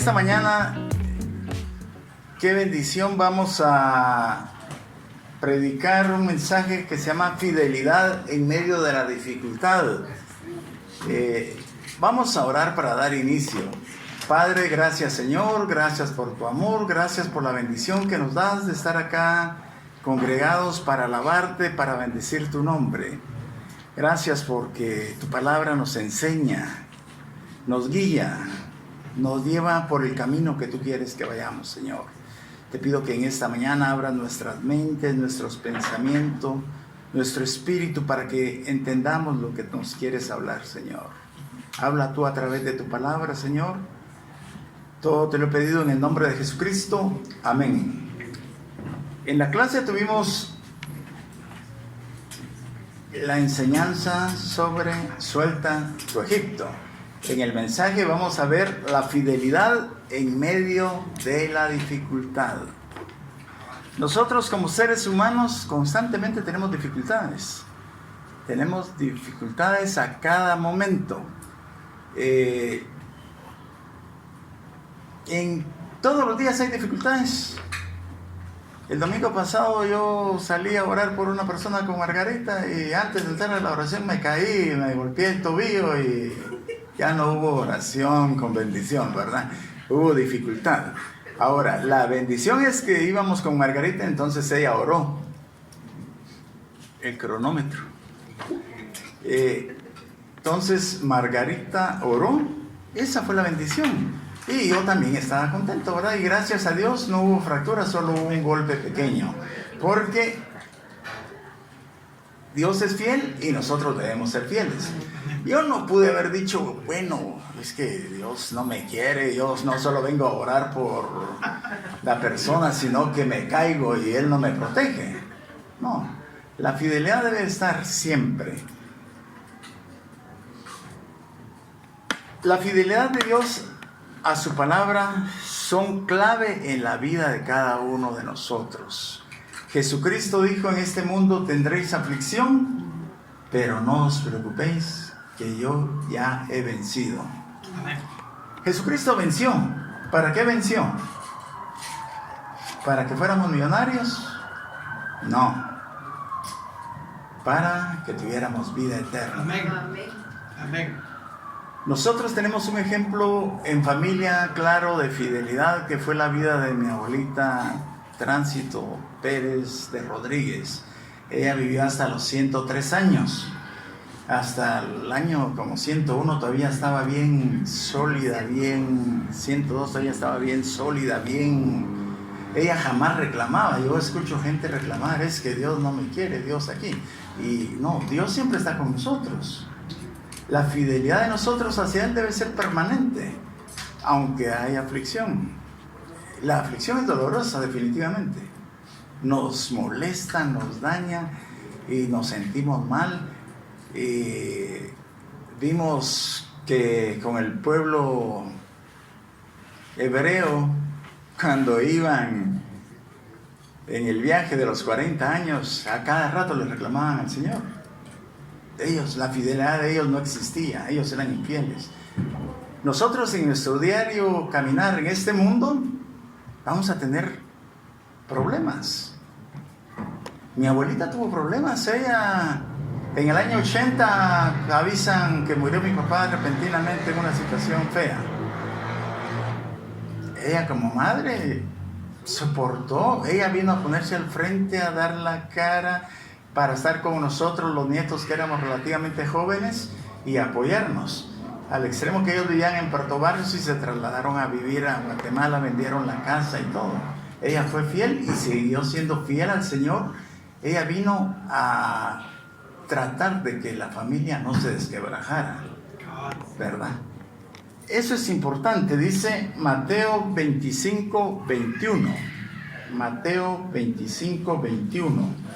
esta mañana, qué bendición, vamos a predicar un mensaje que se llama fidelidad en medio de la dificultad. Vamos a orar para dar inicio. Padre, gracias Señor, gracias por tu amor, gracias por la bendición que nos das de estar acá congregados para alabarte, para bendecir tu nombre. Gracias porque tu palabra nos enseña, nos guía, nos lleva por el camino que tú quieres que vayamos, Señor. Te pido que en esta mañana abras nuestras mentes, nuestros pensamientos, nuestro espíritu para que entendamos lo que nos quieres hablar, Señor. Habla tú a través de tu palabra, Señor. Todo te lo he pedido en el nombre de Jesucristo. Amén. En la clase tuvimos la enseñanza sobre suelta tu Egipto. En el mensaje vamos a ver la fidelidad en medio de la dificultad. Nosotros como seres humanos constantemente tenemos dificultades. Tenemos dificultades a cada momento. En todos los días hay dificultades. El domingo pasado yo salí a orar por una persona con Margarita y antes de entrar a la oración me caí, me golpeé el tobillo y ya no hubo oración con bendición, ¿verdad? Hubo dificultad. Ahora, la bendición es que íbamos con Margarita, entonces ella oró. El cronómetro. Entonces Margarita oró, esa fue la bendición. Y yo también estaba contento, ¿verdad? Y gracias a Dios no hubo fractura, solo hubo un golpe pequeño. Porque Dios es fiel y nosotros debemos ser fieles. Yo no pude haber dicho, bueno, es que Dios no me quiere, yo no solo vengo a orar por la persona, sino que me caigo y Él no me protege. No, la fidelidad debe estar siempre. La fidelidad de Dios a su palabra son clave en la vida de cada uno de nosotros. Jesucristo dijo: en este mundo tendréis aflicción, pero no os preocupéis, que yo ya he vencido. Amén. Jesucristo venció. ¿Para qué venció? ¿Para que fuéramos millonarios? No. Para que tuviéramos vida eterna. Amén. Amén. Nosotros tenemos un ejemplo en familia claro de fidelidad, que fue la vida de mi abuelita Tránsito Pérez de Rodríguez. Ella vivió hasta los 103 años. Hasta el año como 101 todavía estaba bien sólida, 102 todavía estaba bien sólida, Ella jamás reclamaba. Yo escucho gente reclamar, es que Dios no me quiere, Dios aquí. Y no, Dios siempre está con nosotros. La fidelidad de nosotros hacia Él debe ser permanente, aunque haya aflicción. La aflicción es dolorosa, definitivamente. Nos molesta, nos daña y nos sentimos mal. Vimos que con el pueblo hebreo, cuando iban en el viaje de los 40 años, a cada rato le reclamaban al Señor. Ellos, la fidelidad de ellos no existía, ellos eran infieles. Nosotros en nuestro diario caminar en este mundo vamos a tener problemas. Mi abuelita tuvo problemas. Ella, en el año 80, avisan que murió mi papá repentinamente en una situación fea. Ella como madre soportó. Ella vino a ponerse al frente, a dar la cara para estar con nosotros, los nietos que éramos relativamente jóvenes, y apoyarnos. Al extremo que ellos vivían en Puerto Barrios y se trasladaron a vivir a Guatemala, vendieron la casa y todo. Ella fue fiel y siguió siendo fiel al Señor. Ella vino a tratar de que la familia no se desquebrajara, ¿verdad? Eso es importante. Dice Mateo 25, 21. Mateo 25, 21.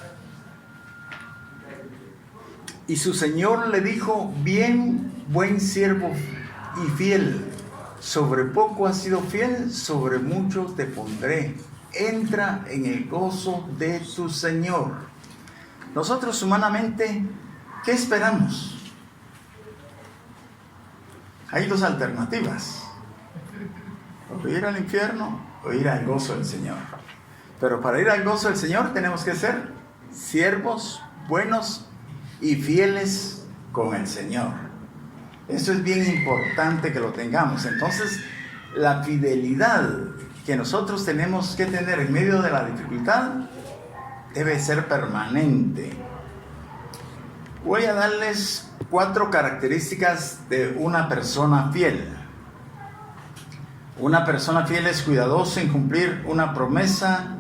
Y su Señor le dijo: bien, buen siervo y fiel, sobre poco has sido fiel, sobre mucho te pondré. Entra en el gozo de tu Señor. Nosotros humanamente, ¿qué esperamos? Hay dos alternativas. o ir al infierno o ir al gozo del Señor. Pero para ir al gozo del Señor tenemos que ser siervos buenos y fieles con el Señor. Eso es bien importante que lo tengamos. Entonces, la fidelidad que nosotros tenemos que tener en medio de la dificultad debe ser permanente. Voy a darles 4 características de una persona fiel. Una persona fiel es cuidadosa en cumplir una promesa,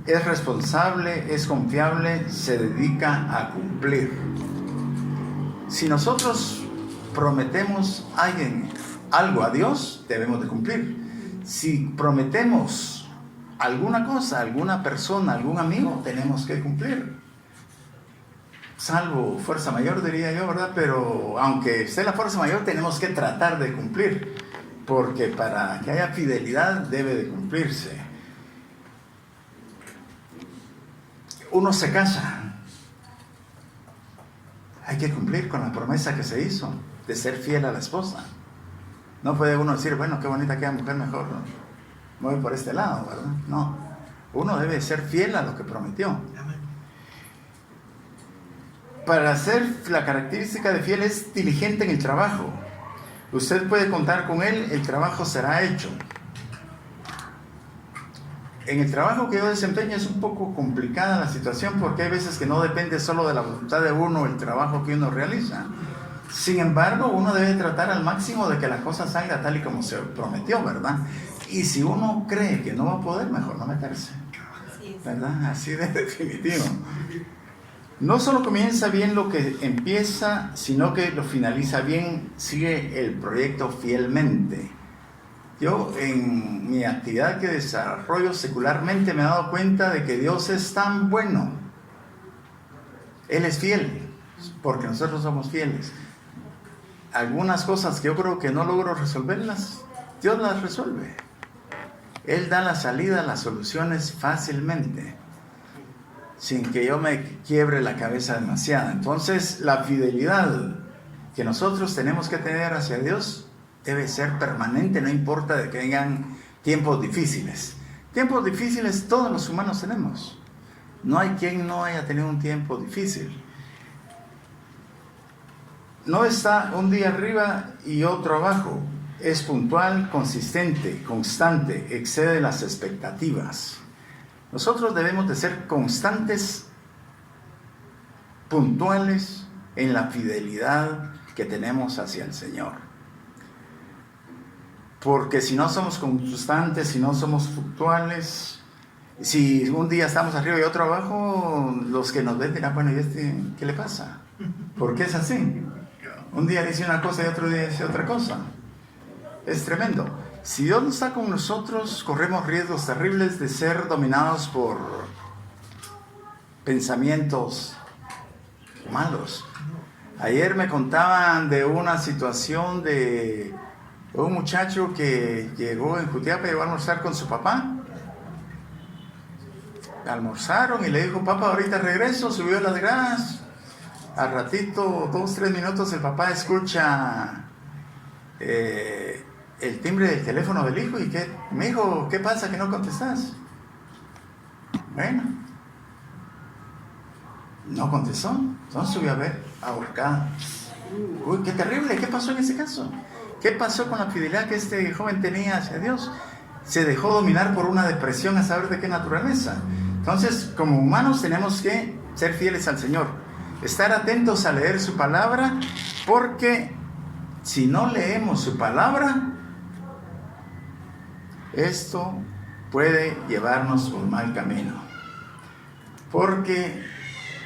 es responsable, es confiable, se dedica a cumplir. Si nosotros prometemos algo a Dios, debemos de cumplir. Si prometemos alguna cosa, alguna persona, algún amigo, tenemos que cumplir. Salvo fuerza mayor, diría yo, ¿verdad? Pero aunque esté la fuerza mayor, tenemos que tratar de cumplir, porque para que haya fidelidad debe de cumplirse. Uno se casa, hay que cumplir con la promesa que se hizo de ser fiel a la esposa. No puede uno decir, bueno, qué bonita queda mujer, mejor me voy por este lado, ¿verdad? No, uno debe ser fiel a lo que prometió. Para ser la característica de fiel es diligente en el trabajo. Usted puede contar con él, el trabajo será hecho. En el trabajo que yo desempeño es un poco complicada la situación porque hay veces que no depende solo de la voluntad de uno el trabajo que uno realiza. Sin embargo, uno debe tratar al máximo de que la cosa salga tal y como se prometió, ¿verdad? Y si uno cree que no va a poder, mejor no meterse, ¿verdad? Así de definitivo. No solo comienza bien lo que empieza, sino que lo finaliza bien, sigue el proyecto fielmente. Yo en mi actividad que desarrollo secularmente me he dado cuenta de que Dios es tan bueno. Él es fiel, porque nosotros somos fieles. Algunas cosas que yo creo que no logro resolverlas, Dios las resuelve. Él da la salida, las soluciones fácilmente, sin que yo me quiebre la cabeza demasiado. Entonces, la fidelidad que nosotros tenemos que tener hacia Dios debe ser permanente, no importa de que vengan tiempos difíciles. Tiempos difíciles todos los humanos tenemos. No hay quien no haya tenido un tiempo difícil. No está un día arriba y otro abajo. Es puntual, consistente, constante, excede las expectativas. Nosotros debemos de ser constantes, puntuales en la fidelidad que tenemos hacia el Señor. Porque si no somos constantes, si no somos puntuales, si un día estamos arriba y otro abajo, los que nos ven dirán, bueno, ¿y este qué le pasa? ¿Por qué es así? Un día dice una cosa y otro día dice otra cosa. Es tremendo. Si Dios no está con nosotros, corremos riesgos terribles de ser dominados por pensamientos malos. Ayer me contaban de una situación de un muchacho que llegó en Jutiapa y llegó a almorzar con su papá. Almorzaron y le dijo, papá, ahorita regreso, subió las gradas. Al ratito, 2-3 minutos, el papá escucha el timbre del teléfono del hijo y que, mijo, ¿qué pasa que no contestas? Bueno, no contestó, entonces subió a ver, ahorcada. Uy, qué terrible, ¿qué pasó en ese caso? ¿Qué pasó con la fidelidad que este joven tenía hacia Dios? Se dejó dominar por una depresión a saber de qué naturaleza. Entonces, como humanos tenemos que ser fieles al Señor, estar atentos a leer su palabra, porque si no leemos su palabra, esto puede llevarnos por mal camino. Porque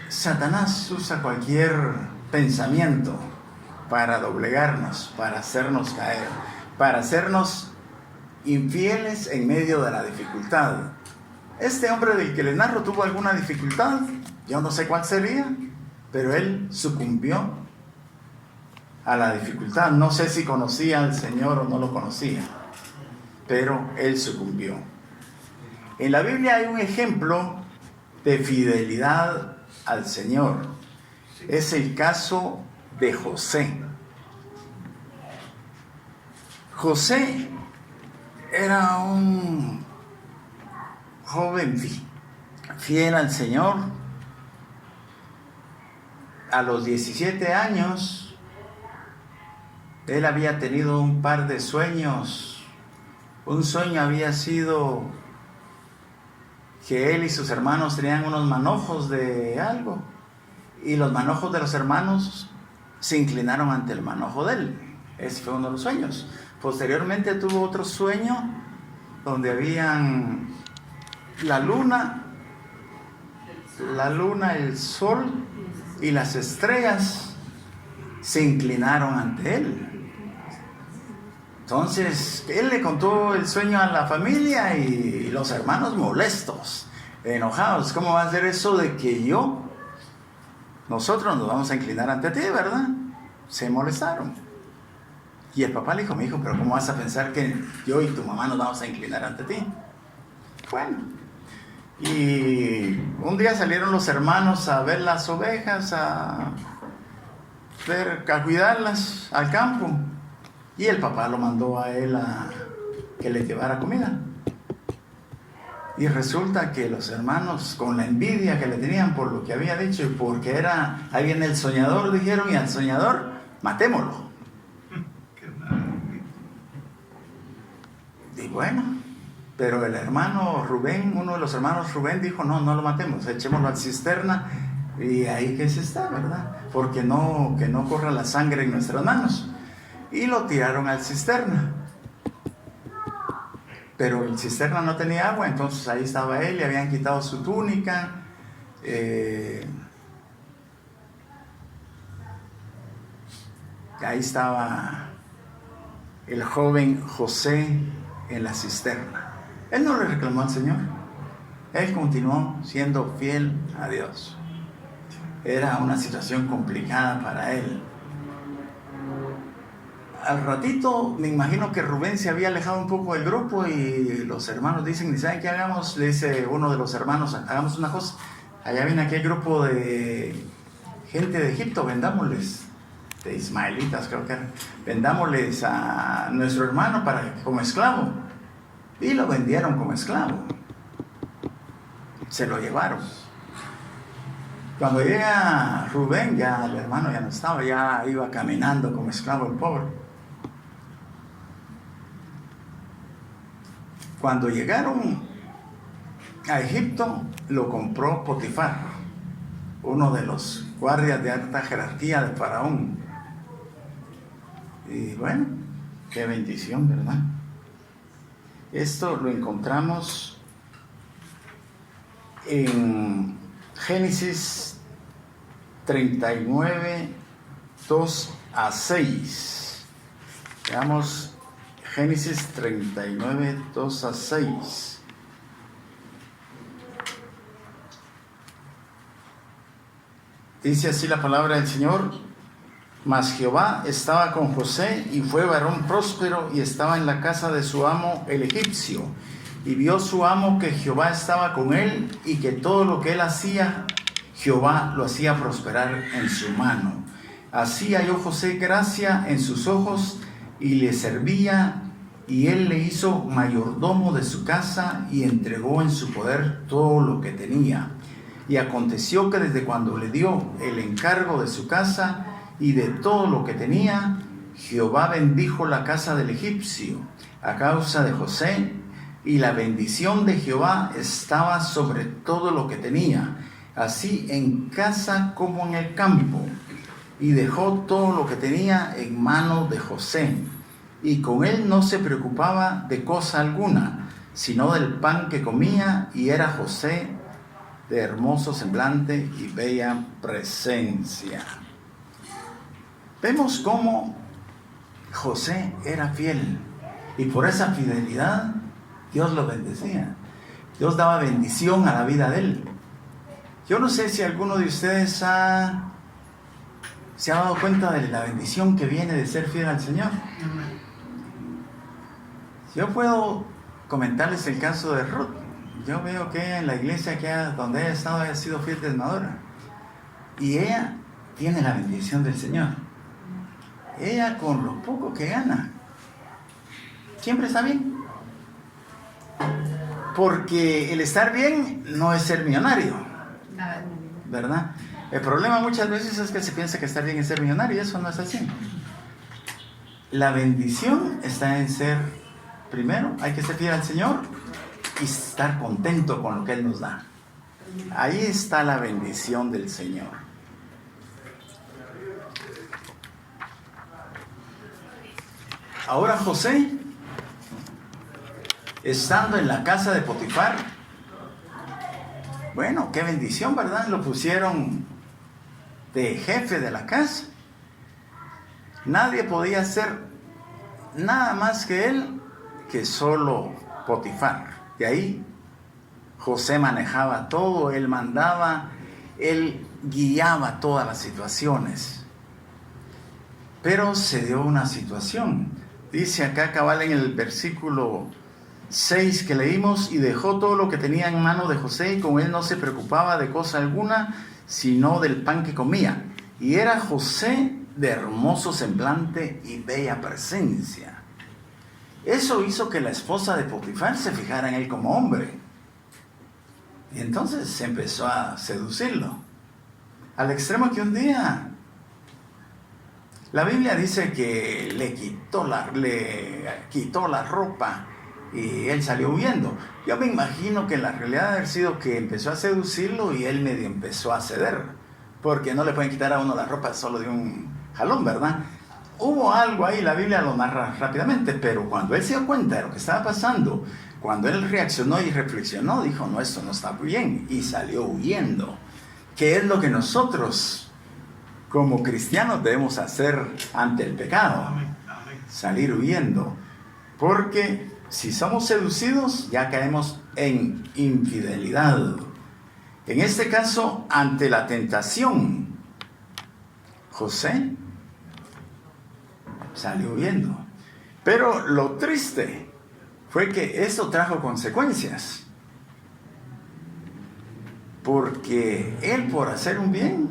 Satanás usa cualquier pensamiento para doblegarnos, para hacernos caer, para hacernos infieles en medio de la dificultad. Este hombre del que les narro tuvo alguna dificultad, yo no sé cuál sería, pero él sucumbió a la dificultad. No sé si conocía al Señor o no lo conocía, pero él sucumbió. En la Biblia hay un ejemplo de fidelidad al Señor. Es el caso de José. José era un joven fiel al Señor. A los 17 años, él había tenido un par de sueños. Un sueño había sido que él y sus hermanos tenían unos manojos de algo, y los manojos de los hermanos se inclinaron ante el manojo de él. Ese fue uno de los sueños. Posteriormente tuvo otro sueño donde habían la luna, el sol y las estrellas se inclinaron ante él. Entonces, él le contó el sueño a la familia y los hermanos molestos, enojados. ¿Cómo va a ser eso de que nosotros nos vamos a inclinar ante ti, verdad? Se molestaron. Y el papá le dijo: mi hijo, pero ¿cómo vas a pensar que yo y tu mamá nos vamos a inclinar ante ti? Bueno, y un día salieron los hermanos a ver las ovejas, a cuidarlas al campo. Y el papá lo mandó a él a que le llevara comida. Y resulta que los hermanos, con la envidia que le tenían por lo que había dicho y porque era alguien el soñador, dijeron: y al soñador, matémoslo. Y bueno, pero el hermano Rubén, uno de los hermanos Rubén, dijo: no lo matemos, echémoslo a cisterna y ahí que se está, ¿verdad? Porque que no corra la sangre en nuestras manos. Y lo tiraron al cisterna. Pero el cisterna no tenía agua, entonces ahí estaba él, le habían quitado su túnica. Ahí estaba el joven José en la cisterna. Él no le reclamó al Señor. Él continuó siendo fiel a Dios. Era una situación complicada para él. Al ratito, me imagino que Rubén se había alejado un poco del grupo y los hermanos dicen: ¿saben qué hagamos? Le dice uno de los hermanos: hagamos una cosa. Allá viene aquel grupo de gente de Egipto, vendámosles, de ismaelitas creo que eran, vendámosles a nuestro hermano como esclavo. Y lo vendieron como esclavo. Se lo llevaron. Cuando llega Rubén, ya el hermano ya no estaba, ya iba caminando como esclavo el pobre. Cuando llegaron a Egipto, lo compró Potifar, uno de los guardias de alta jerarquía de Faraón. Y bueno, qué bendición, ¿verdad? Esto lo encontramos en Génesis 39, 2 a 6. Veamos Génesis 39, 2 a 6. Dice así la palabra del Señor: mas Jehová estaba con José, y fue varón próspero, y estaba en la casa de su amo el egipcio. Y vio su amo que Jehová estaba con él, y que todo lo que él hacía, Jehová lo hacía prosperar en su mano. Así halló José gracia en sus ojos, y le servía, y él le hizo mayordomo de su casa, y entregó en su poder todo lo que tenía. Y aconteció que desde cuando le dio el encargo de su casa y de todo lo que tenía, Jehová bendijo la casa del egipcio a causa de José, y la bendición de Jehová estaba sobre todo lo que tenía, así en casa como en el campo. Y dejó todo lo que tenía en mano de José, y con él no se preocupaba de cosa alguna, sino del pan que comía, y era José de hermoso semblante y bella presencia. Vemos cómo José era fiel, y por esa fidelidad Dios lo bendecía. Dios daba bendición a la vida de él. Yo no sé si alguno de ustedes se ha dado cuenta de la bendición que viene de ser fiel al Señor. Yo puedo comentarles el caso de Ruth. Yo veo que en la iglesia donde ella ha estado, ha sido fiel diezmadora. Y ella tiene la bendición del Señor. Ella, con lo poco que gana, siempre está bien. Porque el estar bien no es ser millonario, ¿verdad? El problema muchas veces es que se piensa que estar bien es ser millonario y eso no es así. La bendición está en ser, primero, hay que ser fiel al Señor y estar contento con lo que Él nos da. Ahí está la bendición del Señor. Ahora José, estando en la casa de Potifar, bueno, qué bendición, ¿verdad? Lo pusieron de jefe de la casa. Nadie podía hacer nada más que él, que solo Potifar. De ahí José manejaba todo, él mandaba, él guiaba todas las situaciones. Pero se dio una situación. Dice acá cabal en el versículo 6 que leímos: y dejó todo lo que tenía en mano de José, y con él no se preocupaba de cosa alguna, sino del pan que comía. Y era José de hermoso semblante y bella presencia. Eso hizo que la esposa de Potifar se fijara en él como hombre. Y entonces se empezó a seducirlo. Al extremo que un día, la Biblia dice que le quitó la ropa y él salió huyendo. Yo me imagino que la realidad debe haber sido que empezó a seducirlo y él medio empezó a ceder. Porque no le pueden quitar a uno la ropa solo de un jalón, ¿verdad? Hubo algo ahí, la Biblia lo narra rápidamente, pero cuando él se dio cuenta de lo que estaba pasando, cuando él reaccionó y reflexionó, dijo: no, esto no está bien, y salió huyendo. ¿Qué es lo que nosotros como cristianos debemos hacer ante el pecado? Salir huyendo. Porque si somos seducidos, ya caemos en infidelidad. En este caso, ante la tentación, José salió huyendo. Pero lo triste fue que eso trajo consecuencias. Porque él, por hacer un bien,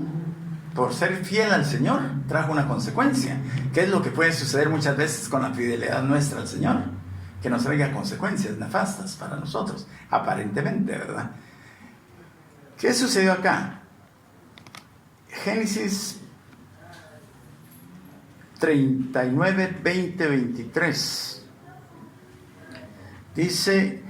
por ser fiel al Señor, trajo una consecuencia. ¿Qué es lo que puede suceder muchas veces con la fidelidad nuestra al Señor? Que nos traiga consecuencias nefastas para nosotros, aparentemente, ¿verdad? ¿Qué sucedió acá? Génesis 39, 20, 23. Dice: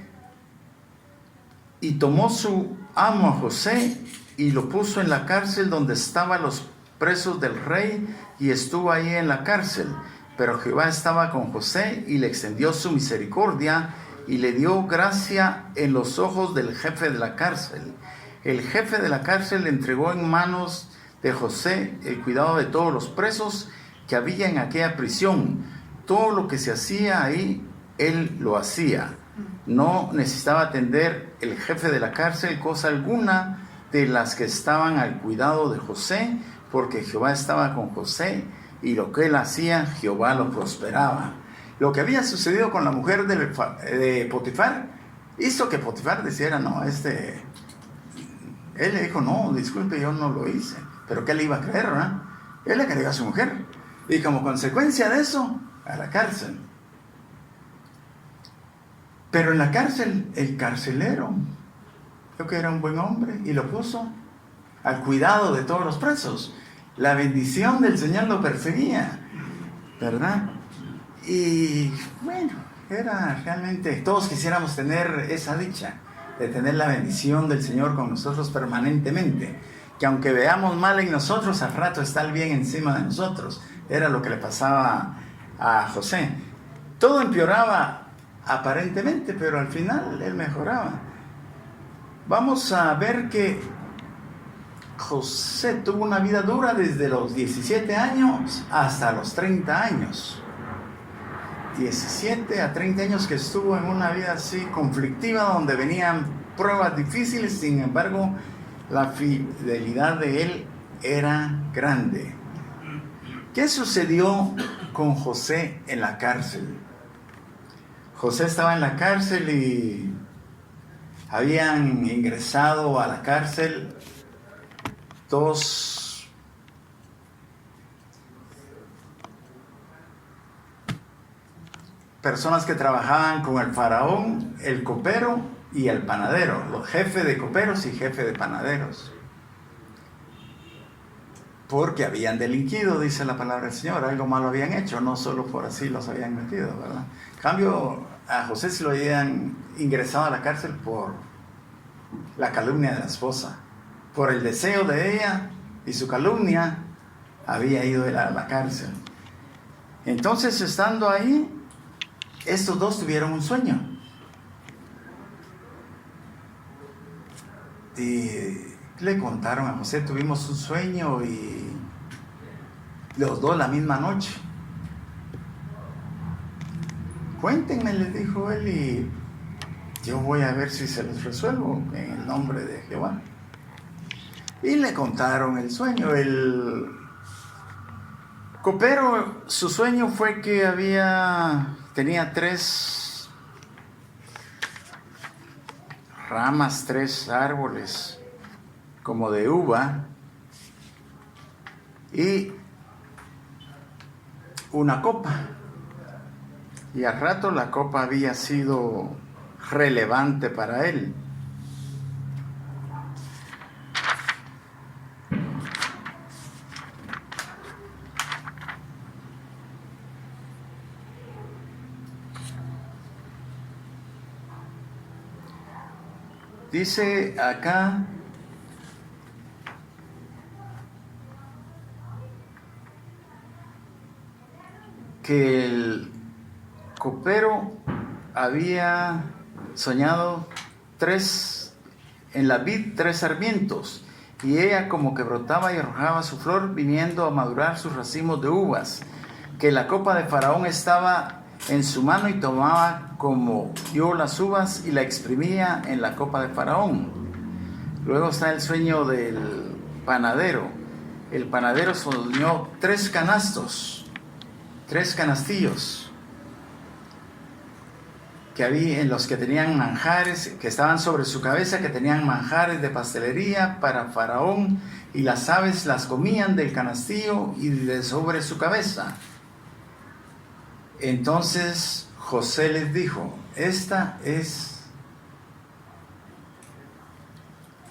y tomó su amo a José y lo puso en la cárcel donde estaban los presos del rey, y estuvo ahí en la cárcel. Pero Jehová estaba con José y le extendió su misericordia y le dio gracia en los ojos del jefe de la cárcel. El jefe de la cárcel le entregó en manos de José el cuidado de todos los presos que había en aquella prisión. Todo lo que se hacía ahí, él lo hacía. No necesitaba atender el jefe de la cárcel cosa alguna de las que estaban al cuidado de José, porque Jehová estaba con José, y lo que él hacía, Jehová lo prosperaba. Lo que había sucedido con la mujer de Potifar hizo que Potifar decidiera: no, él le dijo: no, disculpe, yo no lo hice. Pero ¿qué le iba a creer, verdad? Él le creyó a su mujer. Y como consecuencia de eso, a la cárcel. Pero en la cárcel, el carcelero, creo que era un buen hombre, y lo puso al cuidado de todos los presos. La bendición del Señor lo perseguía, ¿verdad? Y bueno, era realmente, todos quisiéramos tener esa dicha de tener la bendición del Señor con nosotros permanentemente, que aunque veamos mal en nosotros, al rato está el bien encima de nosotros. Era lo que le pasaba a José. Todo empeoraba aparentemente, pero al final él mejoraba. Vamos a ver que José tuvo una vida dura desde los 17 años hasta los 30 años. 17 a 30 años que estuvo en una vida así conflictiva, donde venían pruebas difíciles. Sin embargo, la fidelidad de él era grande. ¿Qué sucedió con José en la cárcel? José estaba en la cárcel y habían ingresado a la cárcel dos personas que trabajaban con el faraón, el copero y el panadero, los jefes de coperos y jefe de panaderos. Porque habían delinquido, dice la palabra del Señor, algo malo habían hecho, no solo por así los habían metido, ¿verdad? En cambio, a José se lo habían ingresado a la cárcel por la calumnia de la esposa, por el deseo de ella y su calumnia había ido a la cárcel. Entonces, estando ahí, estos dos tuvieron un sueño. Y le contaron a José, tuvimos un sueño y los dos la misma noche. Cuéntenme, les dijo él, y yo voy a ver si se los resuelvo en el nombre de Jehová. Y le contaron el sueño. El copero, su sueño fue que tenía 3 ramas, 3 árboles como de uva y una copa. Y al rato la copa había sido relevante para él. Dice acá que el copero había soñado en la vid 3 sarmientos, y ella como que brotaba y arrojaba su flor, viniendo a madurar sus racimos de uvas, que la copa de Faraón estaba en su mano y tomaba como yo las uvas y la exprimía en la copa de Faraón. Luego está el sueño del panadero. El panadero soñó 3 canastos, 3 canastillos que había, en los que tenían manjares, que estaban sobre su cabeza, que tenían manjares de pastelería para Faraón, y las aves las comían del canastillo y de sobre su cabeza. Entonces José les dijo: esta es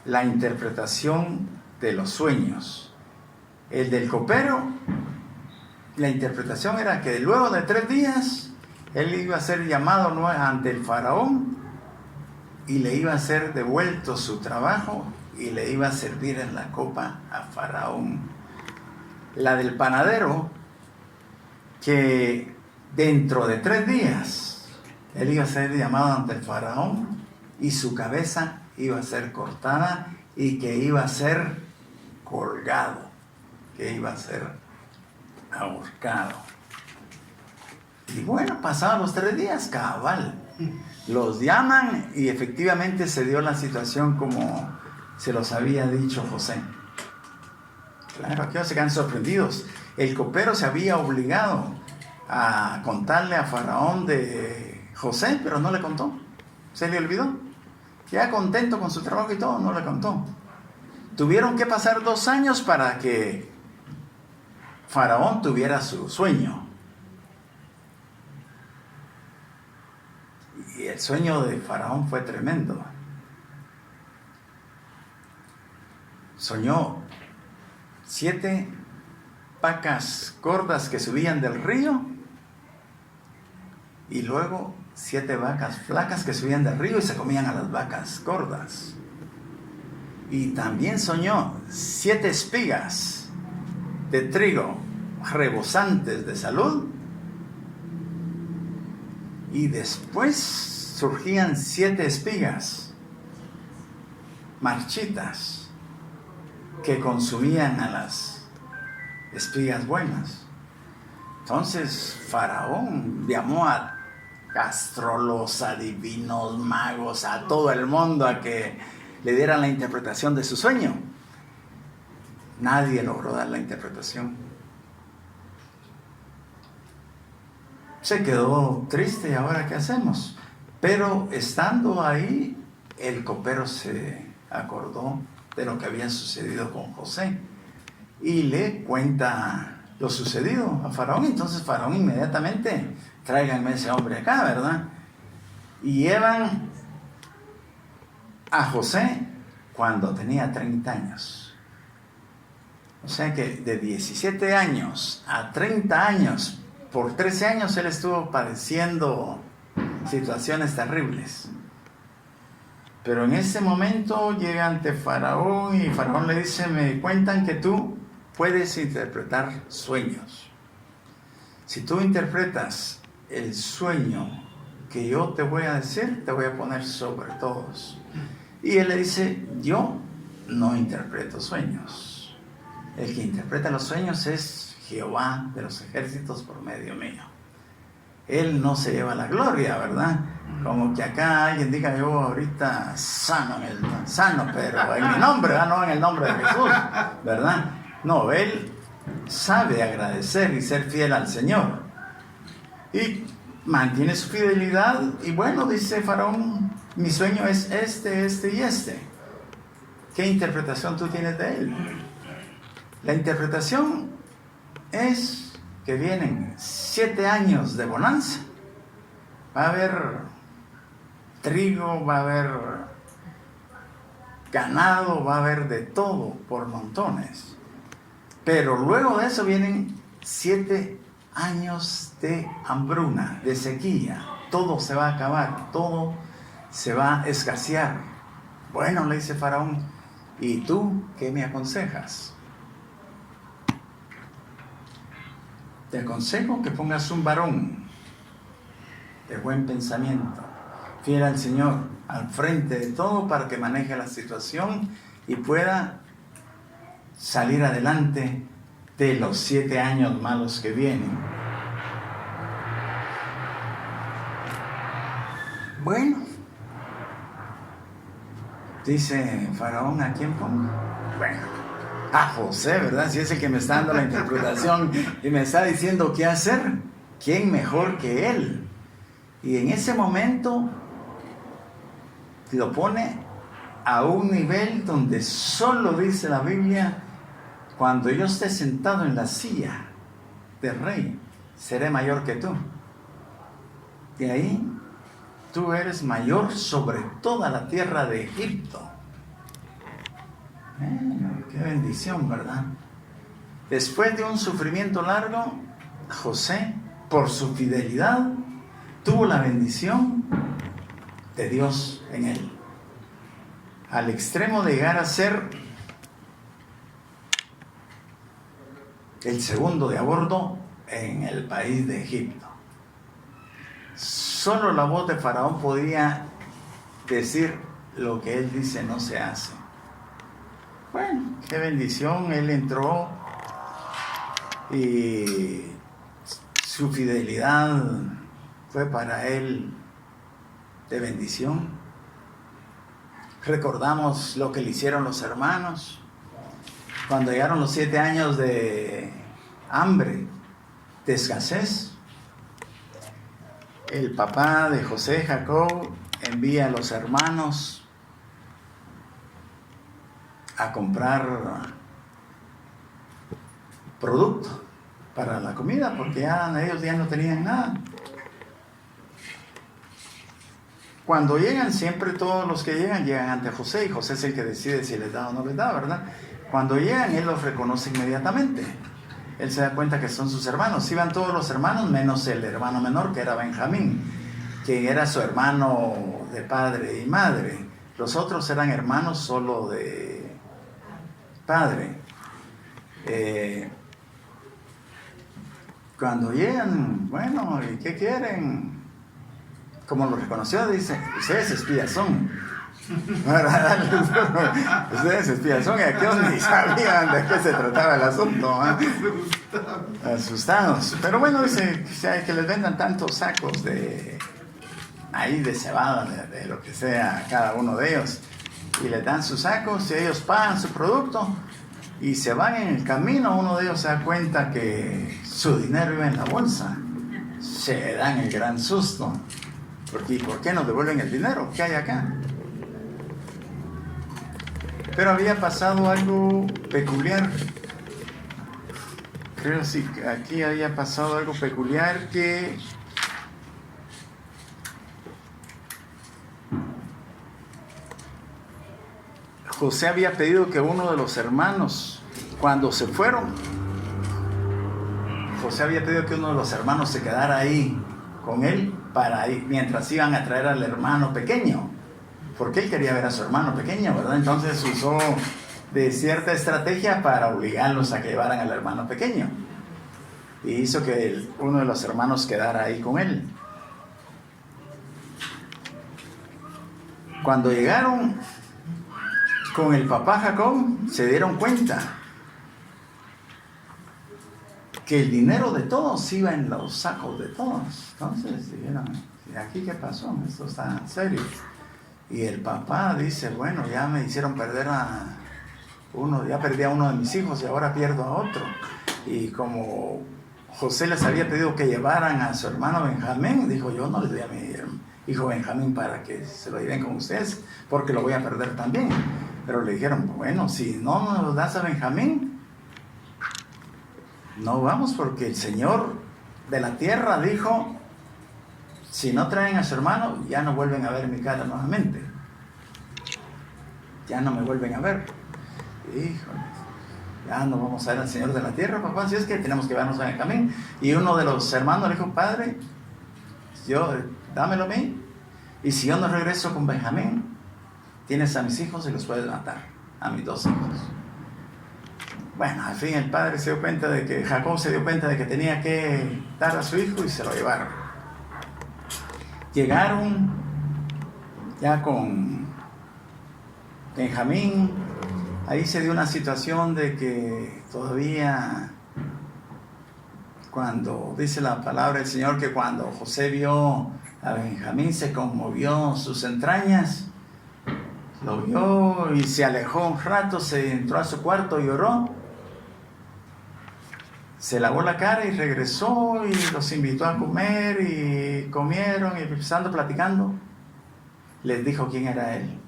la interpretación de los sueños. El del copero, la interpretación era que luego de 3 días él iba a ser llamado ante el Faraón y le iba a ser devuelto su trabajo y le iba a servir en la copa a Faraón. La del panadero, que dentro de 3 días él iba a ser llamado ante el Faraón y su cabeza iba a ser cortada y que iba a ser colgado, que iba a ser ahorcado. Y bueno, pasados los 3 días, cabal, los llaman y efectivamente se dio la situación como se los había dicho José. Claro, aquí se quedan sorprendidos. El copero se había obligado a contarle a Faraón de José, pero no le contó. Se le olvidó. Ya contento con su trabajo y todo, no le contó. Tuvieron que pasar 2 años para que Faraón tuviera su sueño. Y el sueño de Faraón fue tremendo. Soñó 7 vacas gordas que subían del río y luego 7 vacas flacas que subían del río y se comían a las vacas gordas. Y también soñó 7 espigas de trigo rebosantes de salud, y después surgían 7 espigas marchitas que consumían a las espigas buenas. Entonces Faraón llamó a astrólogos, adivinos, magos, a todo el mundo a que le dieran la interpretación de su sueño. Nadie logró dar la interpretación. Se quedó triste, ¿y ahora qué hacemos? Pero estando ahí, el copero se acordó de lo que había sucedido con José y le cuenta lo sucedido a Faraón. Entonces Faraón inmediatamente: tráiganme ese hombre acá, ¿verdad? Y llevan a José cuando tenía 30 años. O sea que de 17 años a 30 años, por 13 años él estuvo padeciendo situaciones terribles. Pero en ese momento llega ante Faraón y Faraón le dice: me cuentan que tú puedes interpretar sueños. Si tú interpretas el sueño que yo te voy a decir, te voy a poner sobre todos. Y él le dice: yo no interpreto sueños. El que interpreta los sueños es Jehová de los ejércitos por medio mío. Él no se lleva la gloria, ¿verdad? Como que acá alguien diga: yo ahorita sano, pero en mi nombre, no en el nombre de Jesús, ¿verdad? No, él sabe agradecer y ser fiel al Señor. Y mantiene su fidelidad. Y bueno, dice Faraón: mi sueño es este y este. ¿Qué interpretación tú tienes de él? La interpretación es que vienen 7 años de bonanza. Va a haber trigo, va a haber ganado, va a haber de todo por montones. Pero luego de eso vienen 7 años de hambruna, de sequía. Todo se va a acabar, todo se va a escasear. Bueno, le dice Faraón: ¿y tú qué me aconsejas? Te aconsejo que pongas un varón de buen pensamiento, fiel al Señor, al frente de todo, para que maneje la situación y pueda salir adelante de los 7 años malos que vienen. Bueno, dice Faraón: ¿a quién pongo? Bueno, a José, ¿verdad? Si es el que me está dando la interpretación y me está diciendo qué hacer. ¿Quién mejor que él? Y en ese momento lo pone a un nivel donde solo dice la Biblia: cuando yo esté sentado en la silla de rey, seré mayor que tú. De ahí, tú eres mayor sobre toda la tierra de Egipto. Qué bendición, ¿verdad? Después de un sufrimiento largo, José, por su fidelidad, tuvo la bendición de Dios en él, al extremo de llegar a ser el segundo de a bordo en el país de Egipto. Solo la voz de Faraón podía decir: lo que él dice no se hace. Bueno, qué bendición. Él entró y su fidelidad fue para él de bendición. Recordamos lo que le hicieron los hermanos cuando llegaron los 7 años de hambre, de escasez. El papá de José, Jacob, envía a los hermanos a comprar producto para la comida, porque ellos ya no tenían nada. Cuando llegan, siempre todos los que llegan ante José, y José es el que decide si les da o no les da, ¿verdad? Cuando llegan, él los reconoce inmediatamente. Él se da cuenta que son sus hermanos. Iban todos los hermanos, menos el hermano menor, que era Benjamín, que era su hermano de padre y madre. Los otros eran hermanos solo de padre. Cuando llegan, bueno, ¿y qué quieren? Como lo reconoció, dice: ustedes espías son. Ustedes espías son, y aquí ni sabían de qué se trataba el asunto, asustados. Pero bueno, dice que les vendan tantos sacos de cebada, de lo que sea, a cada uno de ellos, y les dan sus sacos y ellos pagan su producto y se van en el camino. Uno de ellos se da cuenta que su dinero iba en la bolsa. Se dan el gran susto, porque ¿por qué nos devuelven el dinero? ¿Qué hay acá? Pero había pasado algo peculiar. Creo que aquí había pasado algo peculiar, que José había pedido que uno de los hermanos, cuando se fueron, José había pedido que uno de los hermanos se quedara ahí con él para ir, mientras iban a traer al hermano pequeño, porque él quería ver a su hermano pequeño, ¿verdad? Entonces usó de cierta estrategia para obligarlos a que llevaran al hermano pequeño, y hizo que uno de los hermanos quedara ahí con él. Cuando llegaron con el papá Jacob, se dieron cuenta que el dinero de todos iba en los sacos de todos. Entonces dijeron, ¿y aquí qué pasó? Esto está en serio. Y el papá dice, bueno, ya me hicieron perder a uno, ya perdí a uno de mis hijos y ahora pierdo a otro. Y como José les había pedido que llevaran a su hermano Benjamín, dijo, yo no les doy a mi hijo Benjamín para que se lo lleven con ustedes, porque lo voy a perder también. Pero le dijeron, bueno, si no nos das a Benjamín, no vamos, porque el Señor de la tierra dijo, si no traen a su hermano, ya no vuelven a ver mi cara nuevamente. Ya no me vuelven a ver. Híjole, ya no vamos a ver al Señor de la tierra, papá, si es que tenemos que vernos a Benjamín. Y uno de los hermanos le dijo, padre, dámelo a mí, y si yo no regreso con Benjamín, tienes a mis hijos y los puedes matar, a mis 2 hijos. Bueno, al fin el padre se dio cuenta de que, Jacob se dio cuenta de que tenía que dar a su hijo y se lo llevaron. Llegaron ya con Benjamín. Ahí se dio una situación de que todavía, cuando dice la palabra del Señor que cuando José vio a Benjamín se conmovió sus entrañas, lo vio y se alejó un rato, se entró a su cuarto, lloró, se lavó la cara y regresó y los invitó a comer y comieron y empezando platicando, les dijo quién era él.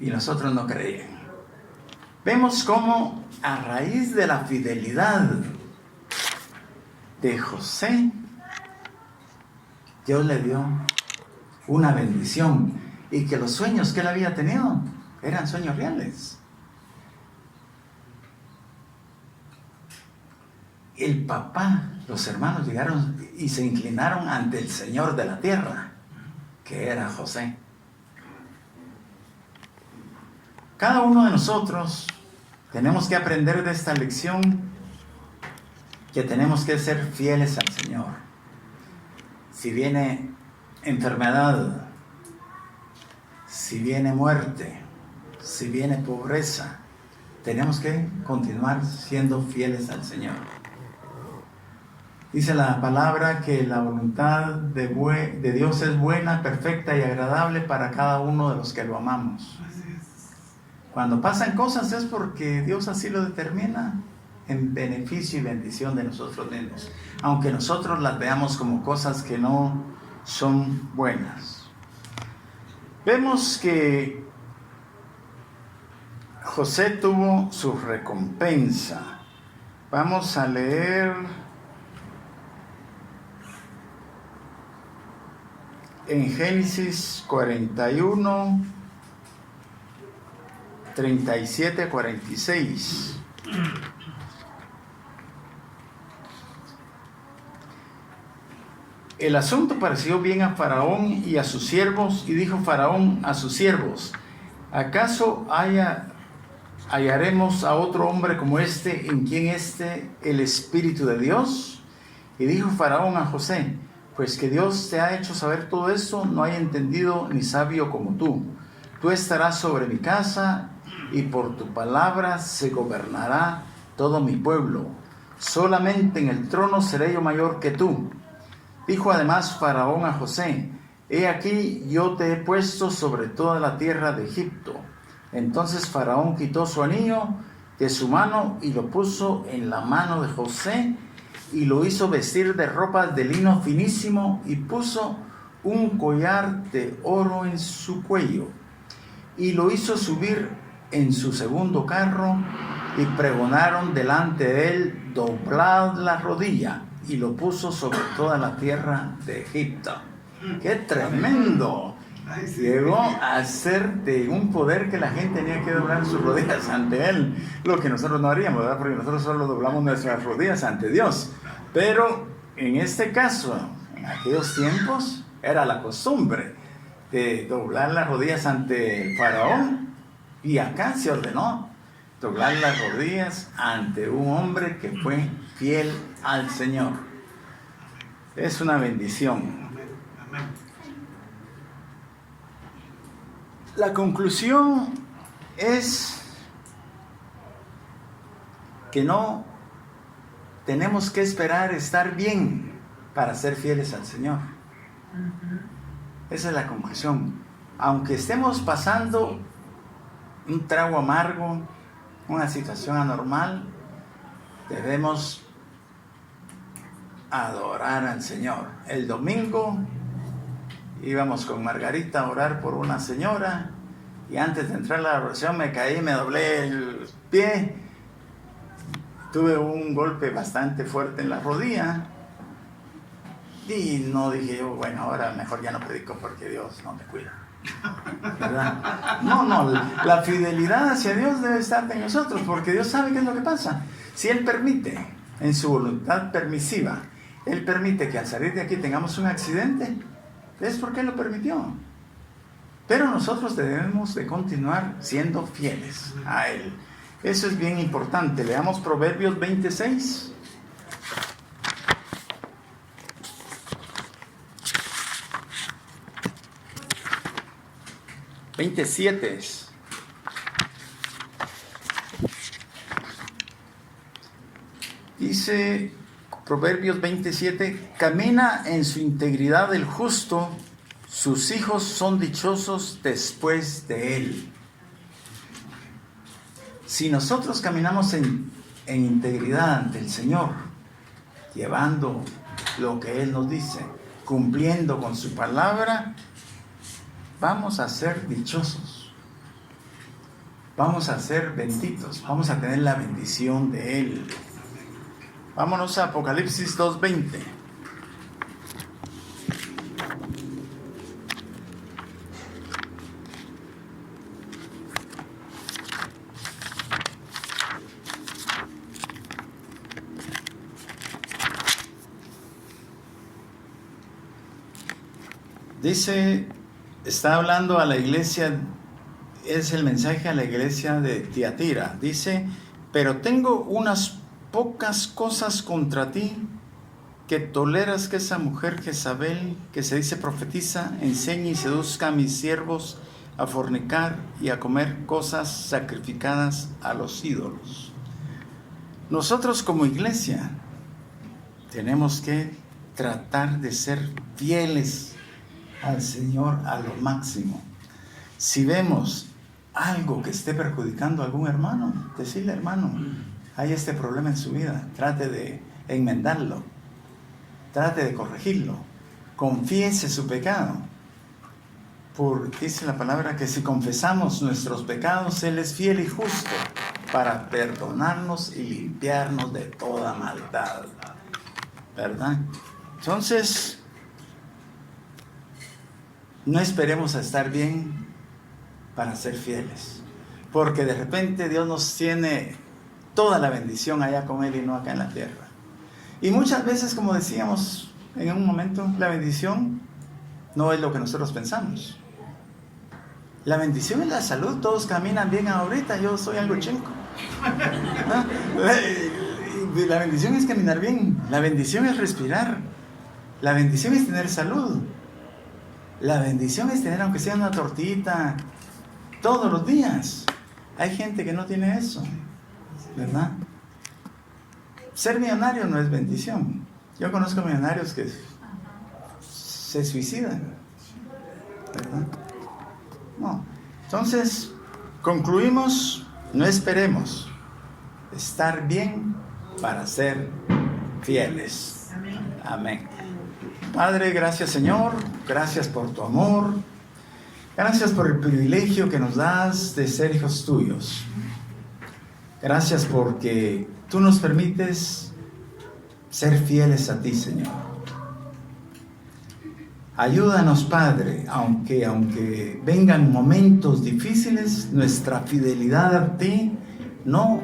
Y nosotros no creían. Vemos cómo a raíz de la fidelidad de José, Dios le dio una bendición, y que los sueños que él había tenido eran sueños reales. El papá, los hermanos llegaron y se inclinaron ante el Señor de la tierra, que era José. Cada uno de nosotros tenemos que aprender de esta lección que tenemos que ser fieles al Señor. Si viene enfermedad, si viene muerte, si viene pobreza, tenemos que continuar siendo fieles al Señor. Dice la palabra que la voluntad de Dios es buena, perfecta y agradable para cada uno de los que lo amamos. Cuando pasan cosas es porque Dios así lo determina, en beneficio y bendición de nosotros mismos, aunque nosotros las veamos como cosas que no son buenas. Vemos que José tuvo su recompensa. Vamos a leer en Génesis 41, 37 a 46. El asunto pareció bien a Faraón y a sus siervos, y dijo Faraón a sus siervos: ¿acaso hallaremos a otro hombre como este, en quien esté el Espíritu de Dios? Y dijo Faraón a José: pues que Dios te ha hecho saber todo esto, no hay entendido ni sabio como tú. Tú estarás sobre mi casa, y por tu palabra se gobernará todo mi pueblo. Solamente en el trono seré yo mayor que tú. Dijo además Faraón a José: he aquí yo te he puesto sobre toda la tierra de Egipto. Entonces Faraón quitó su anillo de su mano y lo puso en la mano de José, y lo hizo vestir de ropas de lino finísimo, y puso un collar de oro en su cuello, y lo hizo subir en su segundo carro, y pregonaron delante de él: doblad la rodilla, y lo puso sobre toda la tierra de Egipto. ¡Qué tremendo! Llegó a ser de un poder que la gente tenía que doblar sus rodillas ante Él. Lo que nosotros no haríamos, ¿verdad? Porque nosotros solo doblamos nuestras rodillas ante Dios. Pero en este caso, en aquellos tiempos, era la costumbre de doblar las rodillas ante el faraón. Y acá se ordenó doblar las rodillas ante un hombre que fue fiel al Señor. Es una bendición. La conclusión es que no tenemos que esperar estar bien para ser fieles al Señor. Esa es la conclusión. Aunque estemos pasando un trago amargo, una situación anormal, debemos adorar al Señor. El domingo íbamos con Margarita a orar por una señora y antes de entrar a la oración me caí, me doblé el pie, tuve un golpe bastante fuerte en la rodilla y no dije yo, bueno, ahora mejor ya no predico porque Dios no me cuida, ¿verdad? No, la fidelidad hacia Dios debe estar en nosotros porque Dios sabe qué es lo que pasa. Si Él permite, en su voluntad permisiva, Él permite que al salir de aquí tengamos un accidente, es porque Él lo permitió. Pero nosotros debemos de continuar siendo fieles a Él. Eso es bien importante. Leamos Proverbios 26. Dice Proverbios 27, camina en su integridad el justo, sus hijos son dichosos después de él. Si nosotros caminamos en integridad ante el Señor, llevando lo que Él nos dice, cumpliendo con su palabra, vamos a ser dichosos, vamos a ser benditos, vamos a tener la bendición de Él. Vámonos a Apocalipsis 2:20. Dice, está hablando a la iglesia, es el mensaje a la iglesia de Tiatira. Dice, pero tengo unas pocas cosas contra ti, que toleras que esa mujer Jezabel, que se dice profetiza, enseñe y seduzca a mis siervos a fornicar y a comer cosas sacrificadas a los ídolos. Nosotros como iglesia tenemos que tratar de ser fieles al Señor a lo máximo. Si vemos algo que esté perjudicando a algún hermano, decirle, hermano, hay este problema en su vida, trate de enmendarlo, trate de corregirlo, confiese su pecado, porque dice la palabra que si confesamos nuestros pecados, Él es fiel y justo para perdonarnos y limpiarnos de toda maldad, ¿verdad? Entonces, no esperemos a estar bien para ser fieles, porque de repente Dios nos tiene toda la bendición allá con Él y no acá en la tierra. Y muchas veces, como decíamos en un momento, la bendición no es lo que nosotros pensamos. La bendición es la salud. Todos caminan bien ahorita, yo soy algo chingo. La bendición es caminar bien, la bendición es respirar, la bendición es tener salud, la bendición es tener, aunque sea una tortita todos los días. Hay gente que no tiene eso, ¿verdad? Ser millonario no es bendición. Yo conozco millonarios que se suicidan, ¿verdad? No. Entonces, concluimos, no esperemos estar bien para ser fieles. Amén. Padre, gracias Señor, gracias por tu amor, gracias por el privilegio que nos das de ser hijos tuyos. Gracias porque tú nos permites ser fieles a ti, Señor. Ayúdanos, Padre, aunque vengan momentos difíciles, nuestra fidelidad a ti no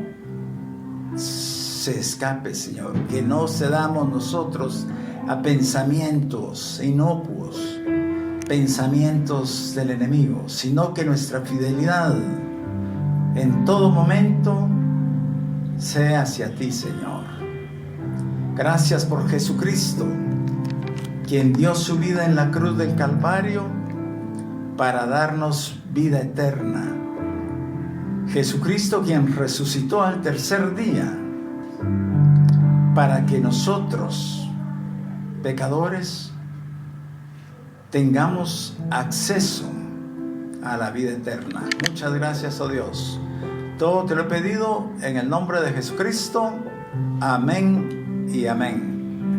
se escape, Señor. Que no cedamos nosotros a pensamientos inocuos, pensamientos del enemigo, sino que nuestra fidelidad en todo momento sea hacia ti, Señor. Gracias por Jesucristo, quien dio su vida en la cruz del Calvario para darnos vida eterna. Jesucristo, quien resucitó al tercer día para que nosotros, pecadores, tengamos acceso a la vida eterna. Muchas gracias, oh Dios. Todo te lo he pedido en el nombre de Jesucristo. Amén y amén.